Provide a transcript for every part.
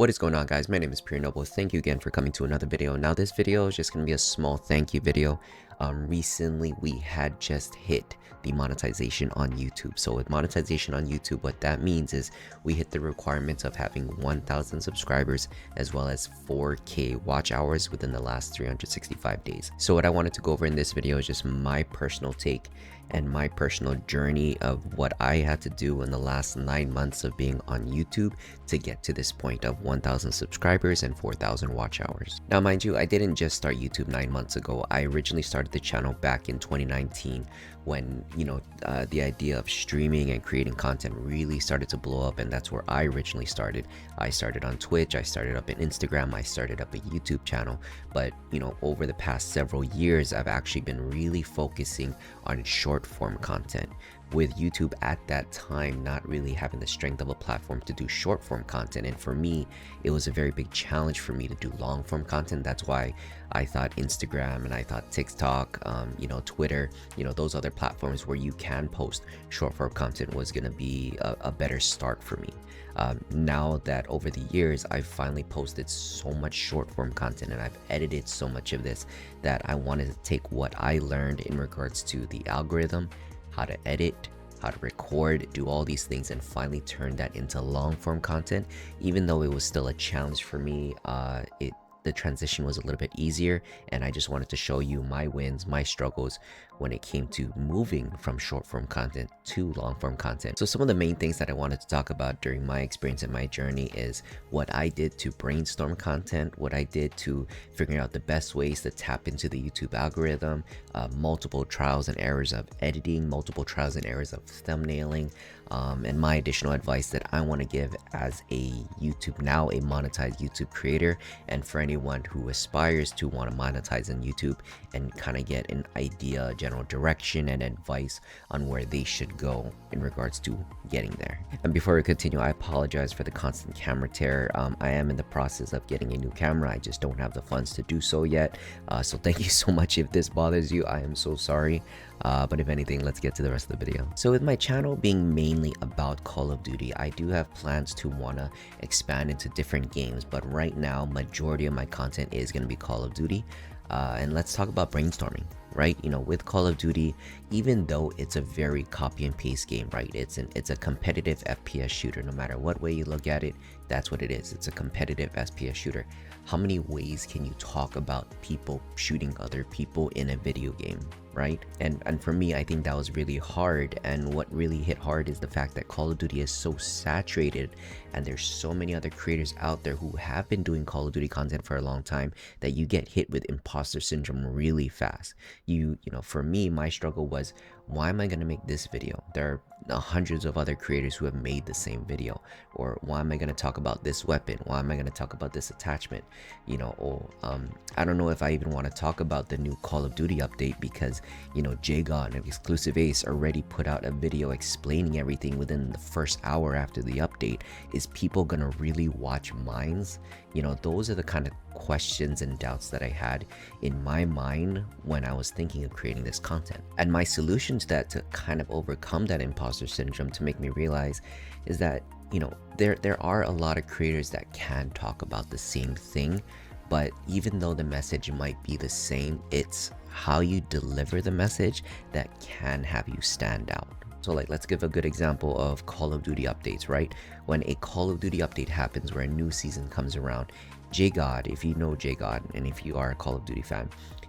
What is going on, guys? My name is Pure Noble. Thank you again for coming to another video. Now this video is just going to be a small thank you video. Recently we had just hit the monetization on YouTube. So with monetization on YouTube, what that means is we hit the requirement of having 1,000 subscribers as well as 4K watch hours within the last 365 days. So what I wanted to go over in this video is just my personal take and my personal journey of what I had to do in the last 9 months of being on YouTube to get to this point of 1,000 subscribers and 4,000 watch hours. Now, mind you, I didn't just start YouTube 9 months ago. I originally started the channel back in 2019 when, the idea of streaming and creating content really started to blow up, and that's where I originally started. I started on Twitch, I started up in Instagram, I started up a YouTube channel, but over the past several years, I've actually been really focusing on short form content, with YouTube at that time not really having the strength of a platform to do short form content. And for me, it was a very big challenge for me to do long form content. That's why I thought Instagram and I thought TikTok, Twitter, those other platforms where you can post short form content was going to be a better start for me. Now that over the years I've finally posted so much short form content and I've edited so much of this, that I wanted to take what I learned in regards to the algorithm, how to edit, how to record, do all these things, and finally turn that into long form content. Even though it was still a challenge for me, the transition was a little bit easier, and I just wanted to show you my wins, my struggles when it came to moving from short form content to long form content. So some of the main things that I wanted to talk about during my experience and my journey is what I did to brainstorm content, what I did to figuring out the best ways to tap into the YouTube algorithm, multiple trials and errors of editing, multiple trials and errors of thumbnailing, and my additional advice that I want to give as a monetized YouTube creator, and for anyone who aspires to want to monetize on YouTube and kind of get an idea, general direction and advice on where they should go in regards to getting there. And before we continue, I apologize for the constant camera tear. I am in the process of getting a new camera. I just don't have the funds to do so yet. So thank you so much. If this bothers you, I am so sorry. But if anything, let's get to the rest of the video. So with my channel being mainly about Call of Duty, I do have plans to want to expand into different games, but right now majority of my content is going to be Call of Duty. And let's talk about brainstorming, right? With Call of Duty, even though it's a very copy and paste game, right? It's a competitive FPS shooter. No matter what way you look at it, that's what it is. It's a competitive FPS shooter. How many ways can you talk about people shooting other people in a video game, right? And for me, I think that was really hard. And what really hit hard is the fact that Call of Duty is so saturated, and there's so many other creators out there who have been doing Call of Duty content for a long time, that you get hit with imposter syndrome really fast. For me, my struggle was, why am I going to make this video? There are hundreds of other creators who have made the same video. Or why am I going to talk about this weapon? Why am I going to talk about this attachment? I don't know if I even want to talk about the new Call of Duty update, because JGod and Exclusive Ace already put out a video explaining everything within the first hour after the update. Is people gonna really watch mines? Those are the kind of questions and doubts that I had in my mind when I was thinking of creating this content. And my solution to that, to kind of overcome that imposter syndrome, to make me realize, is that there are a lot of creators that can talk about the same thing, but even though the message might be the same, it's how you deliver the message that can have you stand out. So let's give a good example of Call of Duty updates, right? When a Call of Duty update happens, where a new season comes around, JGod, if you know JGod, and if you are a Call of Duty fan,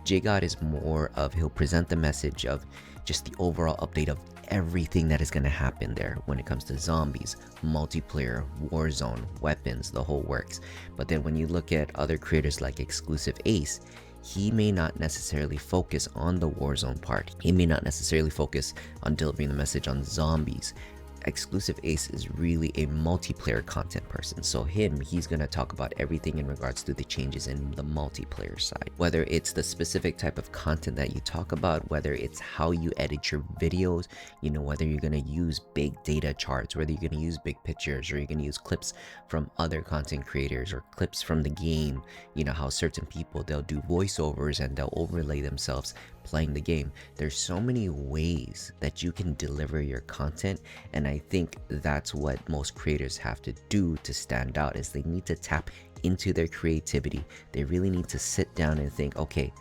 JGod is more of, he'll present the message of just the overall update of everything that is going to happen there when it comes to zombies, multiplayer, Warzone, weapons, the whole works. But then when you look at other creators like Exclusive Ace, he may not necessarily focus on the Warzone part. He may not necessarily focus on delivering the message on zombies. Exclusive Ace is really a multiplayer content person. So he's going to talk about everything in regards to the changes in the multiplayer side. Whether it's the specific type of content that you talk about, whether it's how you edit your videos, whether you're going to use big data charts, whether you're going to use big pictures, or you're going to use clips from other content creators or clips from the game, how certain people, they'll do voiceovers and they'll overlay themselves playing the game. There's so many ways that you can deliver your content, and I think that's what most creators have to do to stand out, is they need to tap into their creativity. They really need to sit down and think, okay,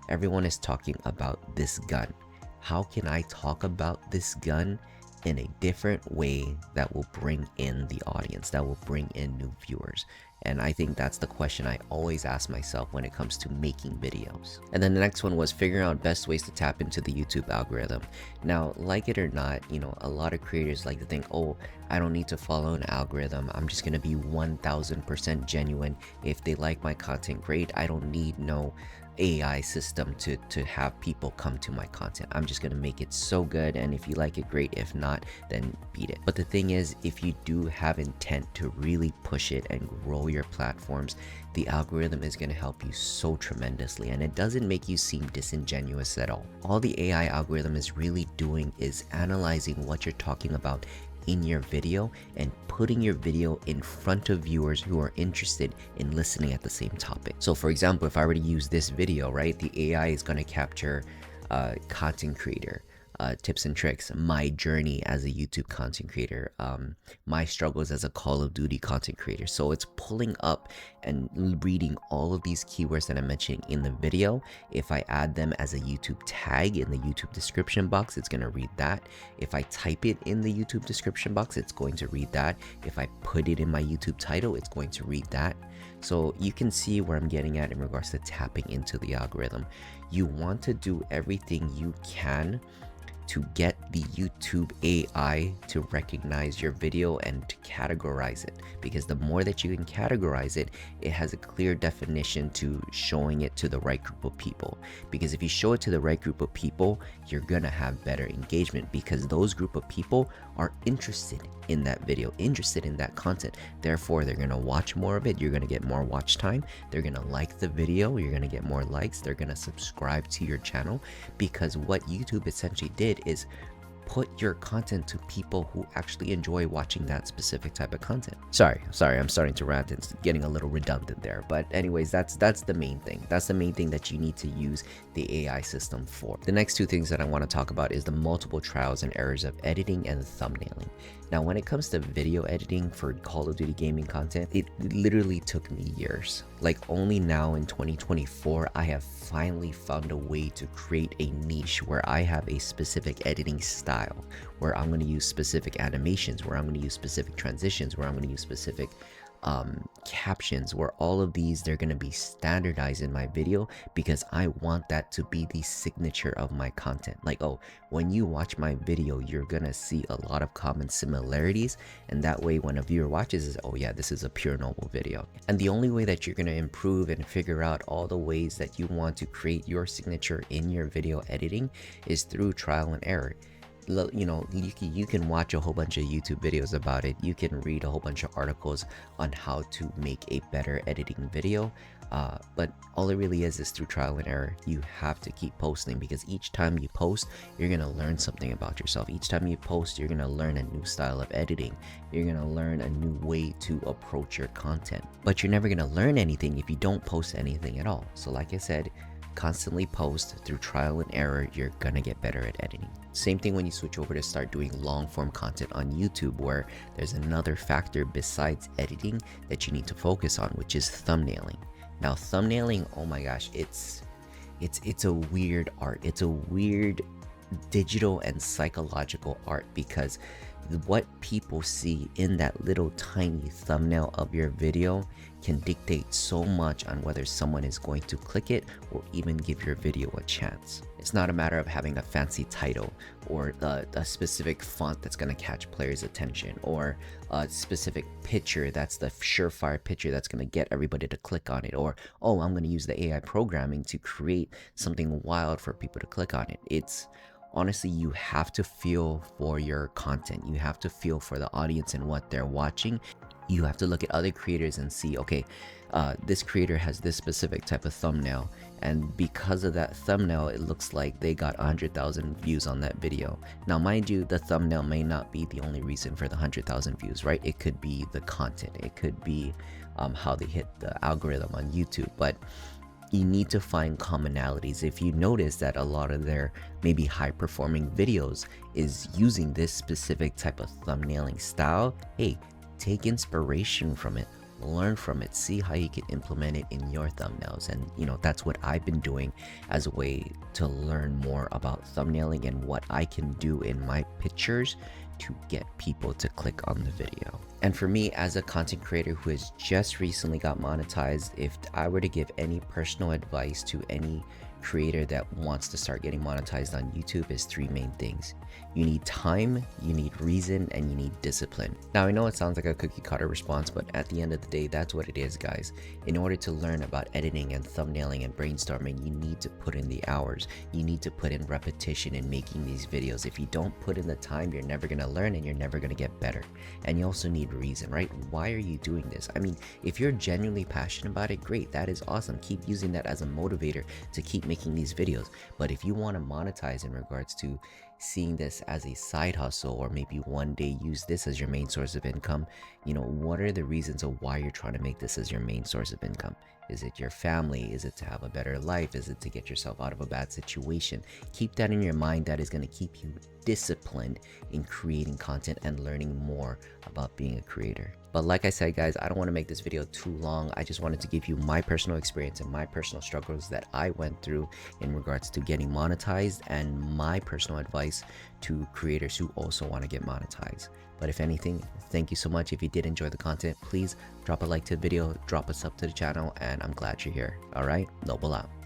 everyone is talking about this gun. How can I talk about this gun in a different way that will bring in the audience, that will bring in new viewers? And I think that's the question I always ask myself when it comes to making videos. And then the next one was figuring out best ways to tap into the YouTube algorithm. Now, like it or not, you know, a lot of creators like to think, oh, I don't need to follow an algorithm. I'm just gonna be 1000% genuine. If they like my content, great. I don't need no AI system to have people come to my content. I'm just gonna make it so good, and if you like it, great. If not, then beat it. But the thing is, if you do have intent to really push it and grow your platforms, the algorithm is gonna help you so tremendously, and it doesn't make you seem disingenuous at all. All the AI algorithm is really doing is analyzing what you're talking about in your video and putting your video in front of viewers who are interested in listening at the same topic. So for example, if I were to use this video, right, the AI is going to capture content creator, tips and tricks, my journey as a YouTube content creator, my struggles as a Call of Duty content creator. So it's pulling up and reading all of these keywords that I'm mentioning in the video. If I add them as a YouTube tag in the YouTube description box, it's going to read that. If I type it in the YouTube description box, it's going to read that. If I put it in my YouTube title, it's going to read that. So you can see where I'm getting at in regards to tapping into the algorithm. You want to do everything you can to get the YouTube AI to recognize your video and to categorize it, because the more that you can categorize it, it has a clear definition to showing it to the right group of people. Because if you show it to the right group of people, you're gonna have better engagement, because those group of people are interested in that video, interested in that content. Therefore, they're gonna watch more of it. You're gonna get more watch time. They're gonna like the video. You're gonna get more likes. They're gonna subscribe to your channel, because what YouTube essentially did is put your content to people who actually enjoy watching that specific type of content. Sorry, I'm starting to rant. It's getting a little redundant there, but anyways, that's the main thing. That's the main thing that you need to use the AI system for. The next two things that I want to talk about is the multiple trials and errors of editing and thumbnailing. Now, when it comes to video editing for Call of Duty gaming content, it literally took me years. Like, only now in 2024, I have finally found a way to create a niche where I have a specific editing style, where I'm going to use specific animations, where I'm going to use specific transitions, where I'm going to use specific captions, where all of these, they're going to be standardized in my video, because I want that to be the signature of my content. Like, oh, when you watch my video, you're going to see a lot of common similarities, and that way when a viewer watches is, oh yeah, this is a pure noble video. And the only way that you're going to improve and figure out all the ways that you want to create your signature in your video editing is through trial and error. You know, you can watch a whole bunch of YouTube videos about it. You can read a whole bunch of articles on how to make a better editing video, but all it really is through trial and error. You have to keep posting, because each time you post, you're gonna learn something about yourself. Each time you post, you're gonna learn a new style of editing. You're gonna learn a new way to approach your content. But you're never gonna learn anything if you don't post anything at all. So like I said, constantly post. Through trial and error, you're gonna get better at editing. Same thing when you switch over to start doing long form content on YouTube, where there's another factor besides editing that you need to focus on, which is thumbnailing. Now, thumbnailing, oh my gosh, it's a weird art. It's a weird digital and psychological art, because what people see in that little tiny thumbnail of your video can dictate so much on whether someone is going to click it or even give your video a chance. It's not a matter of having a fancy title or a specific font that's going to catch players' attention, or a specific picture that's the surefire picture that's going to get everybody to click on it, or, oh, I'm going to use the AI programming to create something wild for people to click on it. It's honestly, you have to feel for your content. You have to feel for the audience and what they're watching. You have to look at other creators and see, okay, this creator has this specific type of thumbnail, and because of that thumbnail, it looks like they got 100,000 views on that video. Now, mind you, the thumbnail may not be the only reason for the 100,000 views, right? It could be the content. It could be how they hit the algorithm on YouTube. But you need to find commonalities. If you notice that a lot of their maybe high performing videos is using this specific type of thumbnailing style, hey, take inspiration from it, learn from it, see how you can implement it in your thumbnails. And that's what I've been doing as a way to learn more about thumbnailing and what I can do in my pictures to get people to click on the video. And for me, as a content creator who has just recently got monetized, if I were to give any personal advice to any creator that wants to start getting monetized on YouTube, is three main things. You need time, you need reason, and you need discipline. Now, I know it sounds like a cookie cutter response, but at the end of the day, that's what it is, guys. In order to learn about editing and thumbnailing and brainstorming, you need to put in the hours. You need to put in repetition in making these videos. If you don't put in the time, you're never gonna learn and you're never gonna get better. And you also need reason, right? Why are you doing this? I mean, if you're genuinely passionate about it, great, that is awesome. Keep using that as a motivator to keep making these videos. But if you want to monetize in regards to seeing this as a side hustle, or maybe one day use this as your main source of income, what are the reasons of why you're trying to make this as your main source of income? Is it your family? Is it to have a better life? Is it to get yourself out of a bad situation? Keep that in your mind. That is going to keep you disciplined in creating content and learning more about being a creator. But like I said, guys, I don't want to make this video too long. I just wanted to give you my personal experience and my personal struggles that I went through in regards to getting monetized, and my personal advice to creators who also want to get monetized. But if anything, thank you so much. If you did enjoy the content, please drop a like to the video, drop a sub to the channel, and I'm glad you're here. All right, Noble out.